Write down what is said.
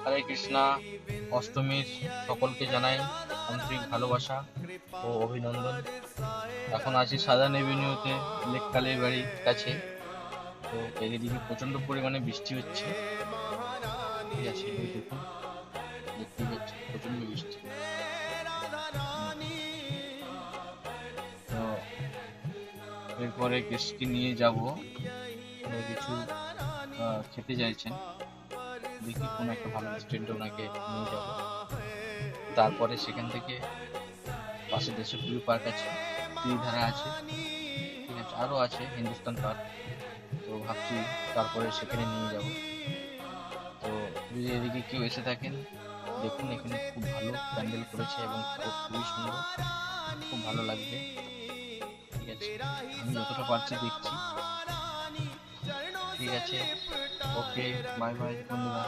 হরে কৃষ্ণা। অষ্টমীর সকলকে জানাই আন্তরিক ভালোবাসা ও অভিনন্দন। এখন আছি সাদার্ন এভিনিউতে, লেক কালীর বাড়ির কাছে। তো এদিকে প্রচন্ড পরিমাণে বৃষ্টি হচ্ছে। ঠিক আছে, ওই দেখুন, দেখতেই পাচ্ছি প্রচন্ড বৃষ্টি। তো এরপরে গেস্টকে নিয়ে যাব, কিছু খেতে চাইছেন, দেখি কোনো একটা ভালো রেস্টুরেন্টে ওনাকে নিয়ে যাব। তারপরে সেখান থেকে পাশে দেশপ্রিয় পার্ক আছে, ত্রিধারা আছে, ঠিক আছে, আরও আছে হিন্দুস্তান পার্ক। তো ভাবছি তারপরে সেখানে নিয়ে যাব। তো যদি এদিকে কেউ এসে থাকেন, দেখুন এখানে খুব ভালো প্যান্ডেল করেছে এবং খুবই সুন্দর, খুব ভালো লাগবে। ঠিক আছে, আমি যতটা পারছি দেখছি। ঠিক আছে, ওকে, বাই বাই বন্ধুরা।